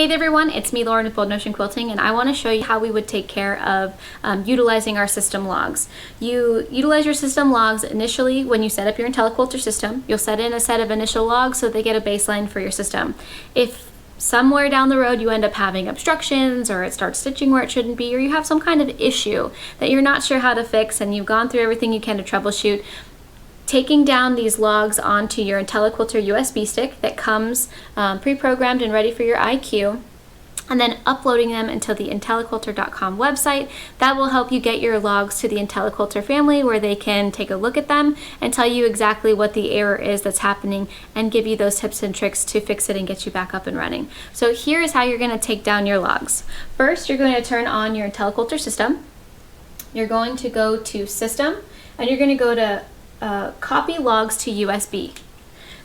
Hey there everyone, it's me Lauren with Bold Notion Quilting, and I want to show you how we would take care of utilizing our system logs. You utilize your system logs initially when you set up your Intelliquilter system. You'll set in a set of initial logs so they get a baseline for your system. If somewhere down the road you end up having obstructions, or it starts stitching where it shouldn't be, or you have some kind of issue that you're not sure how to fix and you've gone through everything you can to troubleshoot, taking down these logs onto your Intelliquilter USB stick that comes pre-programmed and ready for your IQ, and then uploading them into the Intelliquilter.com website. That will help you get your logs to the Intelliquilter family, where they can take a look at them and tell you exactly what the error is that's happening and give you those tips and tricks to fix it and get you back up and running. So here is how you're going to take down your logs. First, you're going to turn on your Intelliquilter system. You're going to go to System, and you're going to go to Copy Logs to USB.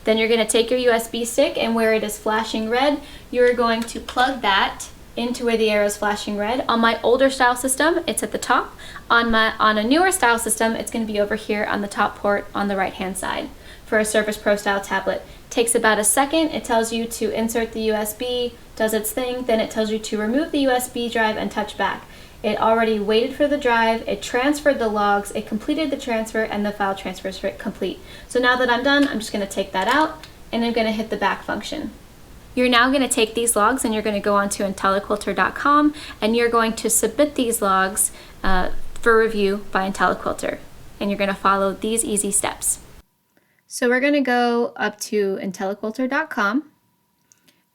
Then you're going to take your USB stick, and where it is flashing red, you're going to plug that into where the arrow is flashing red. On my older style system, it's at the top. On a newer style system, it's going to be over here on the top port on the right hand side. For a Surface Pro style tablet, takes about a second. It tells you to insert the USB, does its thing, then it tells you to remove the USB drive and touch back. It already waited for the drive, it transferred the logs, it completed the transfer, and the file transfer is complete. So now that I'm done, I'm just going to take that out, and I'm going to hit the back function. You're now going to take these logs and you're going to go onto Intelliquilter.com, and you're going to submit these logs for review by Intelliquilter. And you're going to follow these easy steps. So we're going to go up to Intelliquilter.com.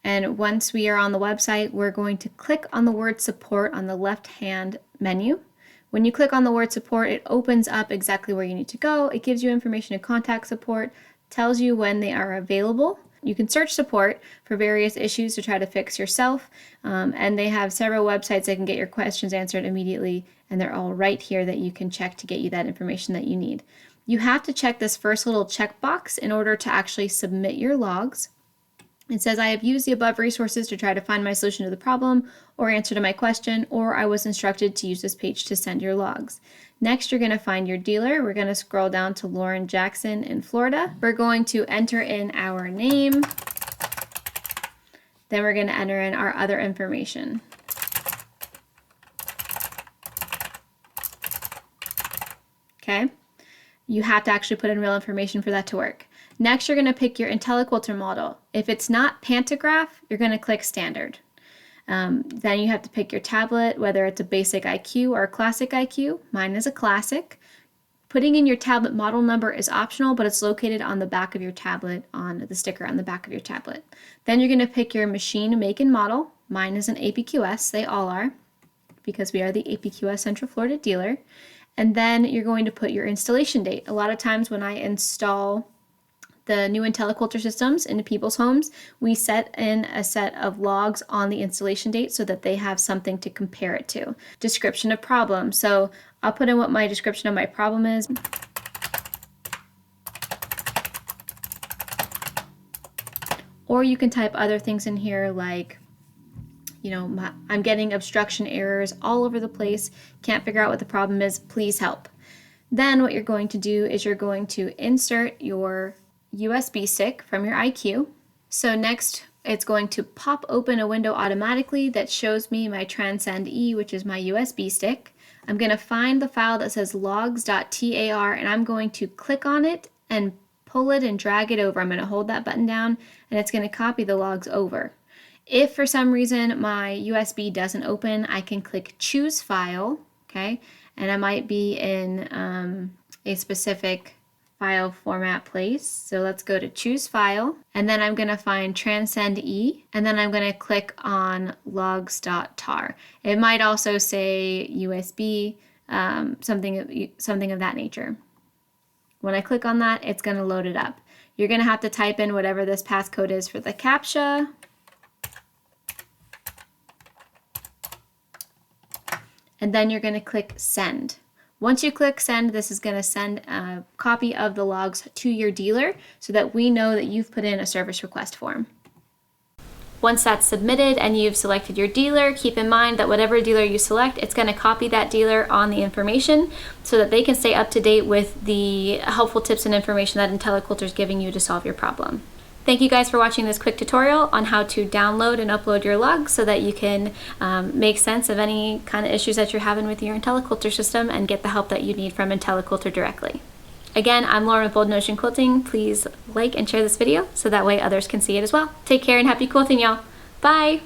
And once we are on the website, we're going to click on the word support on the left-hand menu. When you click on the word support, it opens up exactly where you need to go. It gives you information to contact support, tells you when they are available. You can search support for various issues to try to fix yourself. And they have several websites that can get your questions answered immediately. And they're all right here that you can check to get you that information that you need. You have to check this first little checkbox in order to actually submit your logs. It says, I have used the above resources to try to find my solution to the problem or answer to my question, or I was instructed to use this page to send your logs. Next, you're going to find your dealer. We're going to scroll down to Lauren Jackson in Florida. We're going to enter in our name. Then we're going to enter in our other information. Okay? You have to actually put in real information for that to work. Next, you're going to pick your Intelliquilter model. If it's not pantograph, you're going to click standard. Then you have to pick your tablet, whether it's a basic IQ or a classic IQ. Mine is a classic. Putting in your tablet model number is optional, but it's located on the back of your tablet, on the sticker on the back of your tablet. Then you're going to pick your machine, make, and model. Mine is an APQS. They all are, because we are the APQS Central Florida dealer. And then you're going to put your installation date. A lot of times when I install the new Intelliquilter systems into people's homes, we set in a set of logs on the installation date so that they have something to compare it to. Description of problem. So I'll put in what my description of my problem is. Or you can type other things in here like, I'm getting obstruction errors all over the place, can't figure out what the problem is, please help. Then what you're going to do is you're going to insert your USB stick from your IQ. So next, it's going to pop open a window automatically that shows me my Transcend E, which is my USB stick. I'm going to find the file that says logs.tar, and I'm going to click on it and pull it and drag it over. I'm going to hold that button down, and it's going to copy the logs over. If for some reason my USB doesn't open, I can click Choose File, okay? And I might be in a specific file format place. So let's go to Choose File, and then I'm going to find Transcend E, and then I'm going to click on logs.tar. It might also say USB, something of that nature. When I click on that, it's going to load it up. You're going to have to type in whatever this passcode is for the CAPTCHA. And then you're going to click Send. Once you click Send, this is going to send a copy of the logs to your dealer so that we know that you've put in a service request form. Once that's submitted and you've selected your dealer, keep in mind that whatever dealer you select, it's going to copy that dealer on the information so that they can stay up to date with the helpful tips and information that Intelliquilter is giving you to solve your problem. Thank you guys for watching this quick tutorial on how to download and upload your logs so that you can make sense of any kind of issues that you're having with your Intelliquilter system and get the help that you need from Intelliquilter directly. Again, I'm Lauren with Bold Notion Quilting. Please like and share this video so that way others can see it as well. Take care and happy quilting, y'all. Bye!